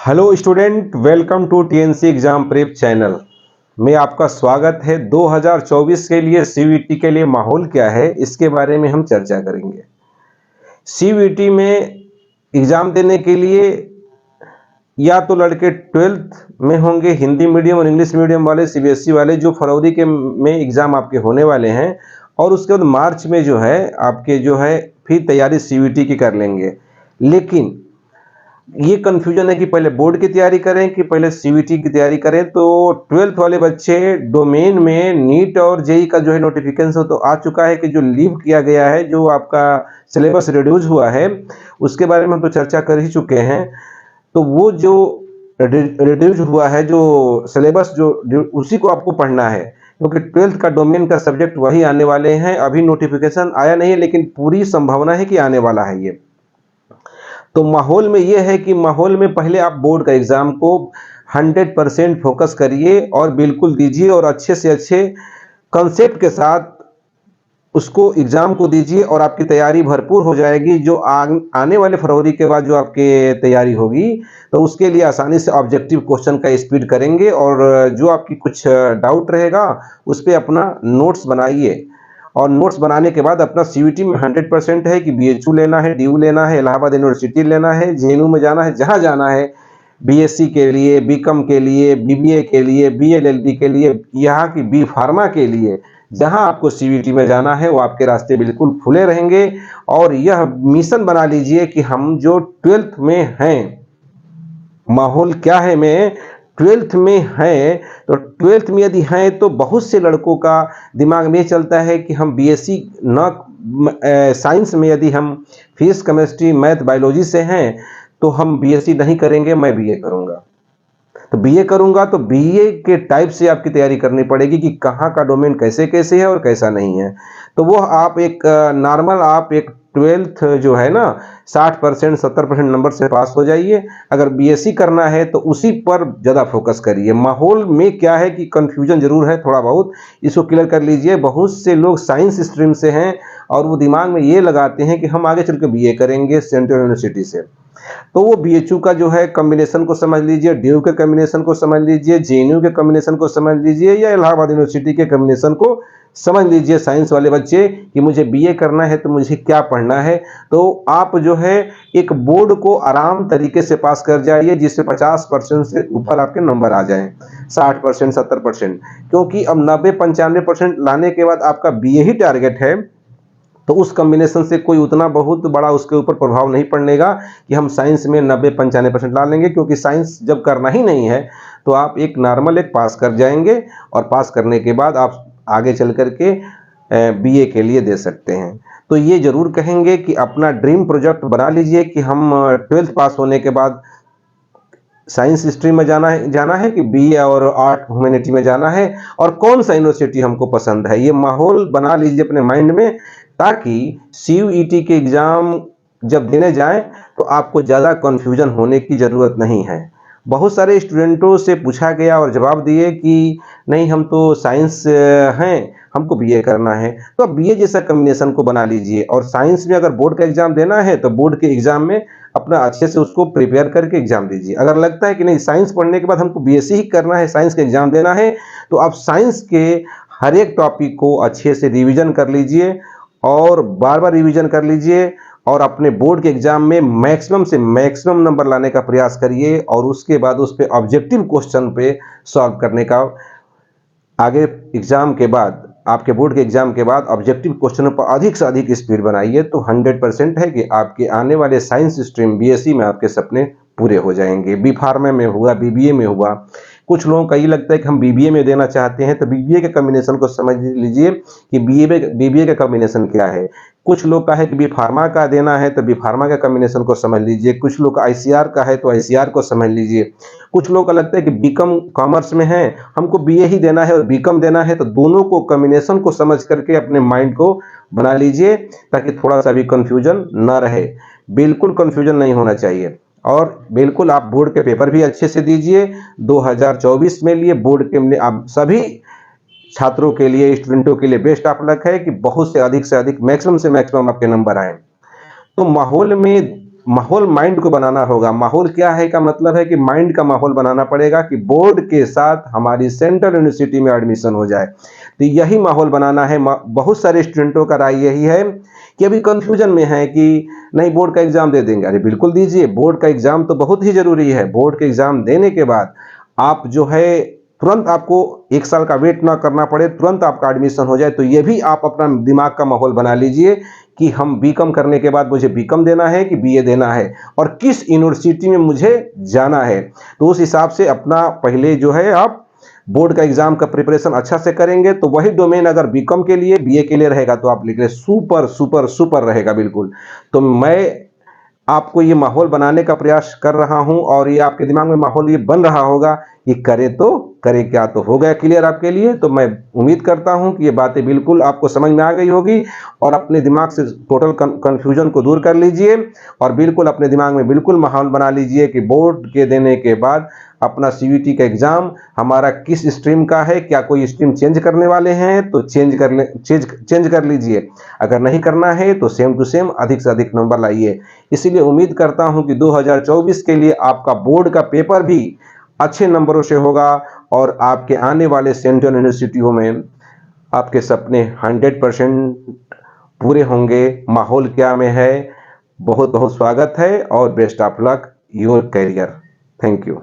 Hello student, welcome to TNC exam prep channel में आपका स्वागत है। 2024 के लिए सीयूईटी के लिए माहौल क्या है, इसके बारे में हम चर्चा करेंगे। सीयूईटी में एग्जाम देने के लिए या तो लड़के 12th में होंगे, हिंदी मीडियम और इंग्लिश मीडियम वाले, सीबीएसई वाले, जो फरवरी के में एग्जाम आपके होने वाले हैं, और उसके बाद मार्च में जो है आपके फिर तैयारी सीयूईटी की कर लेंगे। लेकिन ये कन्फ्यूजन है कि पहले बोर्ड की तैयारी करें कि पहले सीयूईटी की तैयारी करें। तो 12th वाले बच्चे डोमेन में नीट और जेई का नोटिफिकेशन तो आ चुका है कि जो लीव किया गया है, जो आपका सिलेबस रिड्यूस हुआ है, उसके बारे में हम तो चर्चा कर ही चुके हैं। तो वो जो रिड्यूस हुआ है, जो सिलेबस उसी को आपको पढ़ना है, क्योंकि 12th का डोमेन का सब्जेक्ट वही आने वाले हैं। अभी नोटिफिकेशन आया नहीं है, लेकिन पूरी संभावना है कि आने वाला है ये। तो माहौल में ये है कि माहौल में पहले आप बोर्ड का एग्ज़ाम को 100% फोकस करिए और बिल्कुल दीजिए, और अच्छे से अच्छे कंसेप्ट के साथ उसको एग्ज़ाम को दीजिए, और आपकी तैयारी भरपूर हो जाएगी। जो आने वाले फरवरी के बाद जो आपके तैयारी होगी, तो उसके लिए आसानी से ऑब्जेक्टिव क्वेश्चन का स्पीड करेंगे, और जो आपकी कुछ डाउट रहेगा उस पर अपना नोट्स बनाइए। और नोट्स बनाने के बाद अपना सीयूईटी में 100% है कि बीएचयू लेना है, डीयू लेना है, इलाहाबाद यूनिवर्सिटी लेना है, जेएनयू में जाना है, जहाँ जाना है, बीएससी के लिए, बीकॉम के लिए, बीबीए के लिए, बीएलएलबी के लिए, यहाँ की बी फार्मा के लिए, जहाँ आपको सीयूईटी में जाना है, वो आपके रास्ते बिल्कुल खुले रहेंगे। और यह मिशन बना लीजिए कि हम जो 12th में हैं, माहौल क्या है में 12th में है, तो 12th में यदि हैं तो बहुत से लड़कों का दिमाग में चलता है कि हम बीएससी साइंस में यदि हम फिजिक्स, केमिस्ट्री, मैथ, बायोलॉजी से हैं, तो हम बीएससी नहीं करेंगे, मैं बीए करूंगा। तो बीए करूंगा तो बीए के टाइप से आपकी तैयारी करनी पड़ेगी कि कहाँ का डोमेन कैसे कैसे है और कैसा नहीं है। तो वो आप एक नॉर्मल आप एक 12th जो है ना 60% 70% नंबर से पास हो जाइए। अगर बीएससी करना है तो उसी पर ज़्यादा फोकस करिए। माहौल में क्या है कि कन्फ्यूजन जरूर है थोड़ा बहुत, इसको क्लियर कर लीजिए। बहुत से लोग साइंस स्ट्रीम से हैं और वो दिमाग में ये लगाते हैं कि हम आगे चल के बीए करेंगे सेंट्रल यूनिवर्सिटी से। तो वो बीएचयू का कॉम्बिनेशन को समझ लीजिए, डीयू के कॉम्बिनेशन को समझ लीजिए, जेएनयू के कॉम्बिनेशन को समझ लीजिए, या इलाहाबाद यूनिवर्सिटी के कॉम्बिनेशन को समझ लीजिए। साइंस वाले बच्चे कि मुझे बीए करना है तो मुझे क्या पढ़ना है। तो आप एक बोर्ड को आराम तरीके से पास कर जाइए, जिससे 50% से ऊपर आपके नंबर आ जाएं, 60% 70%। क्योंकि अब 90-95% लाने के बाद आपका बीए ही टारगेट है, तो उस कॉम्बिनेशन से कोई उतना बहुत बड़ा उसके ऊपर प्रभाव नहीं पड़ेगा कि हम साइंस में 90-95% ला लेंगे। क्योंकि साइंस जब करना ही नहीं है, तो आप एक नॉर्मल एक पास कर जाएंगे, और पास करने के बाद आप आगे चल करके बीए के लिए दे सकते हैं। तो ये जरूर कहेंगे कि अपना ड्रीम प्रोजेक्ट बना लीजिए कि हम 12th पास होने के बाद साइंस स्ट्रीम में जाना है कि बीए और आर्ट ह्यूमैनिटी में जाना है, और कौन सा यूनिवर्सिटी हमको पसंद है। ये माहौल बना लीजिए अपने माइंड में, ताकि सीयूईटी के एग्जाम जब देने जाएं तो आपको ज़्यादा कन्फ्यूजन होने की ज़रूरत नहीं है। बहुत सारे स्टूडेंटों से पूछा गया और जवाब दिए कि नहीं, हम तो साइंस हैं, हमको बीए करना है। तो आप बीए जैसा कॉम्बिनेशन को बना लीजिए, और साइंस में अगर बोर्ड का एग्जाम देना है तो बोर्ड के एग्जाम में अपना अच्छे से उसको प्रिपेयर करके एग्जाम दीजिए। अगर लगता है कि नहीं, साइंस पढ़ने के बाद हमको बीएससी ही करना है, साइंस का एग्जाम देना है, तो आप साइंस के हर एक टॉपिक को अच्छे से रिवीजन कर लीजिए, और बार बार रिवीजन कर लीजिए, और अपने बोर्ड के एग्जाम में मैक्सिमम से मैक्सिमम नंबर लाने का प्रयास करिए, और उसके बाद उस पे ऑब्जेक्टिव क्वेश्चन पे सॉल्व करने का आगे एग्जाम के बाद, आपके बोर्ड के एग्जाम के बाद ऑब्जेक्टिव क्वेश्चनों पर अधिक से अधिक स्पीड बनाइए। तो 100% है कि आपके आने वाले साइंस स्ट्रीम बीएससी में आपके सपने पूरे हो जाएंगे। बी फार्मा में हुआ, बीबीए में हुआ। कुछ लोगों का ये लगता है कि हम बीबीए में देना चाहते हैं, तो बीबीए के कॉम्बिनेशन को समझ लीजिए कि बीबीए का कॉम्बिनेशन क्या है। कुछ लोग का है कि बी फार्मा का देना है, तो बी फार्मा का कॉम्बिनेशन को समझ लीजिए। कुछ लोग का आईसीआर का है, तो आईसीआर को समझ लीजिए। कुछ लोग का लगता है कि बीकॉम कॉमर्स में है, हमको बीए ही देना है और बीकॉम देना है, तो दोनों को कॉम्बिनेशन को समझ करके अपने माइंड को बना लीजिए, ताकि थोड़ा सा भी कंफ्यूजन ना रहे। बिल्कुल कंफ्यूजन नहीं होना चाहिए। और बिल्कुल आप बोर्ड के पेपर भी अच्छे से दीजिए। 2024 में लिए बोर्ड के आप सभी छात्रों के लिए, स्टूडेंटों के लिए बेस्ट ऑफ लक है कि बहुत से अधिक मैक्सिमम आपके नंबर आए। तो माहौल में माहौल माइंड को बनाना होगा। माहौल क्या है का मतलब है कि माइंड का माहौल बनाना पड़ेगा कि बोर्ड के साथ हमारी सेंट्रल यूनिवर्सिटी में एडमिशन हो जाए। तो यही माहौल बनाना है। बहुत सारे स्टूडेंटों का राय यही है कि अभी कंफ्यूजन में है कि नहीं बोर्ड का एग्जाम दे देंगे। अरे बिल्कुल दीजिए, बोर्ड का एग्जाम तो बहुत ही जरूरी है। बोर्ड के एग्जाम देने के बाद आप जो है तुरंत आपको 1 साल का वेट ना करना पड़े, तुरंत आपका एडमिशन हो जाए। तो ये भी आप अपना दिमाग का माहौल बना लीजिए कि हम बीकॉम करने के बाद मुझे बीकॉम देना है कि बीए देना है और किस यूनिवर्सिटी में मुझे जाना है। तो उस हिसाब से अपना पहले जो है आप बोर्ड का एग्जाम का प्रिपरेशन अच्छा से करेंगे तो वही डोमेन अगर बीकॉम के लिए बीए के लिए रहेगा तो आप लिख रहे सुपर सुपर सुपर रहेगा बिल्कुल। तो मैं आपको ये माहौल बनाने का प्रयास कर रहा हूं और ये आपके दिमाग में माहौल ये बन रहा होगा कि करे तो करे क्या। तो हो गया क्लियर आपके लिए। तो मैं उम्मीद करता हूं कि ये बातें बिल्कुल आपको समझ में आ गई होगी और अपने दिमाग से टोटल कंफ्यूजन को दूर कर लीजिए और बिल्कुल अपने दिमाग में बिल्कुल माहौल बना लीजिए कि बोर्ड के देने के बाद अपना सीवीटी का एग्जाम हमारा किस स्ट्रीम का है, क्या कोई स्ट्रीम चेंज करने वाले हैं तो चेंज कर लीजिए। अगर नहीं करना है तो सेम टू सेम अधिक से अधिक नंबर लाइए। इसीलिए उम्मीद करता हूं कि 2024 के लिए आपका बोर्ड का पेपर भी अच्छे नंबरों से होगा और आपके आने वाले सेंट्रल यूनिवर्सिटियों में आपके सपने 100% पूरे होंगे। माहौल क्या में है। बहुत बहुत स्वागत है और best of luck your career. Thank you.